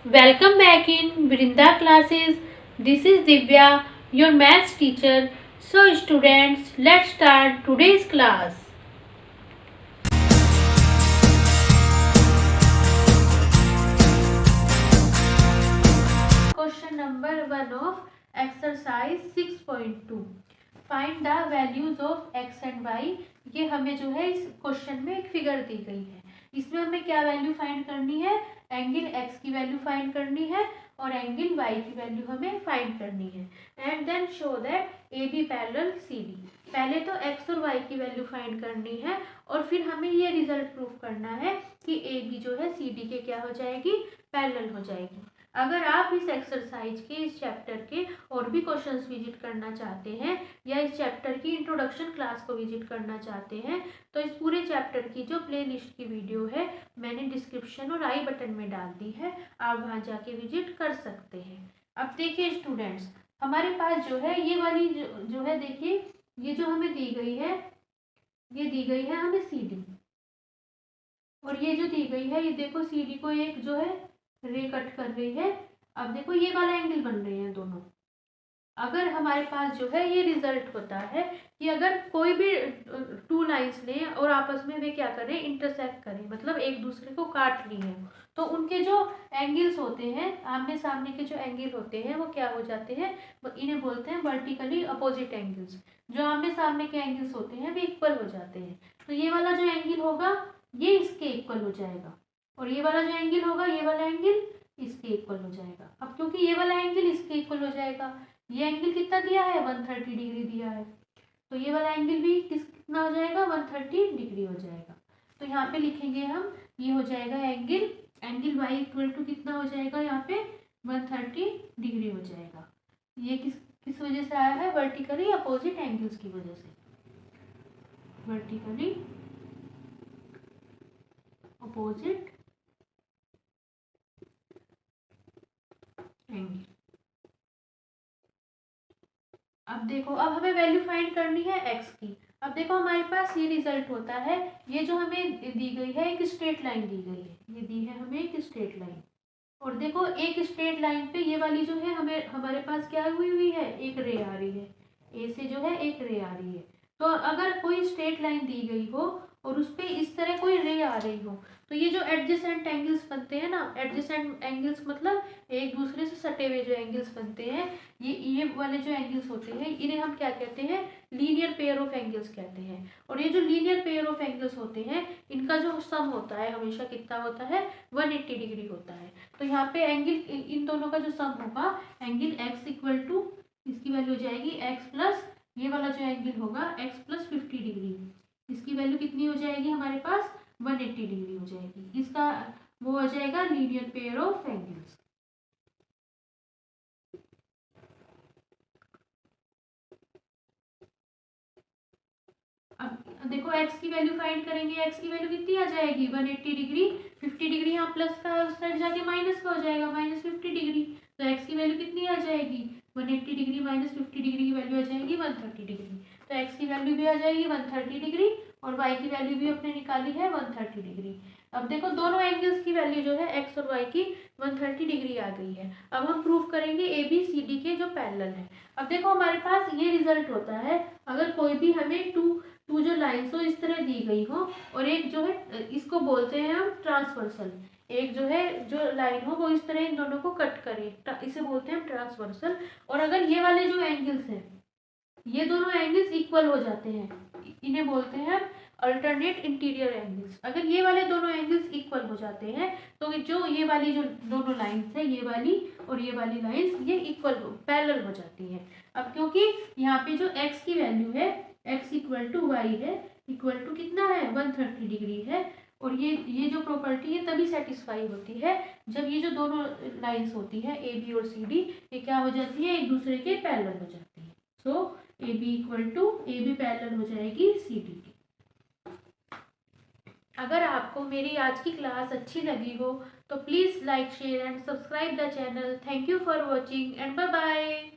Welcome back in Vrinda classes. This is Divya, your maths teacher. So students, let's start today's class. Question number 1 of exercise 6.2. Find the values of x and y. ये हमें जो है इस question में एक figure दी गई है। इसमें हमें क्या वैल्यू फाइंड करनी है? एंगल x की वैल्यू फाइंड करनी है और एंगल y की वैल्यू हमें फाइंड करनी है। And then show that A B parallel C D. पहले तो x और y की वैल्यू फाइंड करनी है और फिर हमें ये रिजल्ट प्रूफ करना है कि ए बी जो है सी डी के क्या हो जाएगी, पैरेलल हो जाएगी। अगर आप इस एक्सरसाइज के इस चैप्टर के और भी क्वेश्चंस विजिट करना चाहते हैं या इस चैप्टर की इंट्रोडक्शन क्लास को विजिट करना चाहते हैं तो इस पूरे चैप्टर की जो प्लेलिस्ट की वीडियो है मैंने डिस्क्रिप्शन और आई बटन में डाल दी है, आप वहां जाके विजिट कर सकते हैं। अब देखिए स्टूडेंट्स, हमारे पास जो है ये वाली जो है, देखिए ये जो हमें दी गई है, ये दी गई है हमें सी डी, और ये जो दी गई है ये देखो सी डी को एक जो है रे कट कर रही है। अब देखो ये वाला एंगल बन रहे हैं दोनों। अगर हमारे पास जो है ये रिजल्ट होता है कि अगर कोई भी टू लाइंस लें और आपस में वे क्या करें, इंटरसेक्ट करें, मतलब एक दूसरे को काट रही हैं, तो उनके जो एंगल्स होते हैं, आमने सामने के जो एंगल होते हैं वो क्या हो जाते हैं, इन्हें बोलते हैं वर्टिकली अपोजिट एंगल्स। जो आमने सामने के एंगल्स होते हैं वे इक्वल हो जाते हैं। तो ये वाला जो एंगल होगा ये इसके इक्वल हो जाएगा और ये वाला जो एंगल होगा ये वाला एंगल इसके इक्वल हो जाएगा। अब क्योंकि ये वाला एंगल इसके इक्वल हो जाएगा, ये एंगल कितना दिया है, 130 डिग्री दिया है, तो ये वाला एंगल भी कितना हो जाएगा, 130 डिग्री हो जाएगा। तो यहाँ पे लिखेंगे हम, ये हो जाएगा एंगल वाई इक्वल टू कितना हो जाएगा, यहाँ पे 130 डिग्री हो जाएगा। ये किस वजह से आया है, वर्टिकली अपोजिट एंगल्स की वजह से, वर्टिकली अपोजिट एंगल। अब देखो, अब हमें वैल्यू फाइंड करनी है x की। अब देखो हमारे पास ये रिजल्ट होता है, ये जो हमें दी गई है एक स्ट्रेट लाइन दी गई है, ये दी है हमें एक स्ट्रेट लाइन, और देखो एक स्ट्रेट लाइन पे ये वाली जो है हमें हमारे पास क्या हुई है, एक रे आ रही है, ए से जो है एक रे आ रही है। तो अगर कोई स्ट्रेट लाइन दी गई हो और उस पर इस तरह कोई रे आ रही हो तो ये जो एडजेसेंट एंगल्स बनते हैं ना, एडजेसेंट एंगल्स मतलब एक दूसरे से सटे हुए जो एंगल्स बनते हैं, ये वाले जो एंगल्स होते हैं इन्हें हम क्या कहते हैं, लीनियर पेयर ऑफ एंगल्स कहते हैं। और ये जो लीनियर पेयर ऑफ एंगल्स होते हैं इनका जो सम होता है हमेशा कितना होता है, 180 डिग्री होता है। तो यहाँ पे एंगल इन दोनों का जो सम होगा, एंगल x इक्वल टू इसकी वैल्यू हो जाएगी x प्लस ये वाला जो एंगल होगा x प्लस 50 डिग्री, इसकी वैल्यू कितनी हो जाएगी हमारे पास, 180 डिग्री हो जाएगी। इसका वो हो जाएगा लीनियर पेयर ऑफ एंगल्स। अब देखो x की वैल्यू फाइंड करेंगे, x की वैल्यू कितनी आ जाएगी, 180 डिग्री, 50 डिग्री यहाँ प्लस का उस साइड जाके माइनस का हो जाएगा, माइनस 50 डिग्री। तो x की वैल्यू कितनी आ जाएगी, 180 डिग्री माइनस 50 डिग्री की वैल्यू आ जाएगी 130 डिग्री। तो x की वैल्यू भी आ जाएगी 130 डिग्री और y की वैल्यू भी अपने निकाली है 130 डिग्री। अब देखो दोनों एंगल्स की वैल्यू जो है x और y की 130 डिग्री आ गई है। अब हम प्रूफ करेंगे ए बी सी डी के जो पैरेलल है। अब देखो हमारे पास ये रिजल्ट होता है, अगर कोई भी हमें टू जो लाइन्स हो इस तरह दी गई हो और एक जो है, इसको बोलते हैं हम ट्रांसवर्सल, एक जो है जो लाइन हो वो इस तरह इन दोनों को कट करे, इसे बोलते हैं हम ट्रांसवर्सल। और अगर ये वाले जो एंगल्स हैं ये दोनों एंगल्स इक्वल हो जाते हैं, इन्हें बोलते हैं अल्टरनेट इंटीरियर एंगल्स। अगर ये वाले दोनों एंगल्स इक्वल हो जाते हैं तो जो ये वाली जो दोनों लाइंस है, ये वाली और ये वाली लाइंस, ये इक्वल पैरेलल हो जाती हैं। अब क्योंकि यहाँ पे जो x की वैल्यू है, x इक्वल टू वाई है, इक्वल टू कितना है, 130 डिग्री है, और ये जो प्रॉपर्टी है तभी सेटिस्फाई होती है जब ये जो दोनों लाइंस होती है ए बी और सी डी, ये क्या हो जाती है, एक दूसरे के पैरेलल हो जाती है। So A B equal to A B parallel हो जाएगी सी डी की। अगर आपको मेरी आज की क्लास अच्छी लगी हो तो please like share and subscribe the channel. Thank you for watching and bye bye.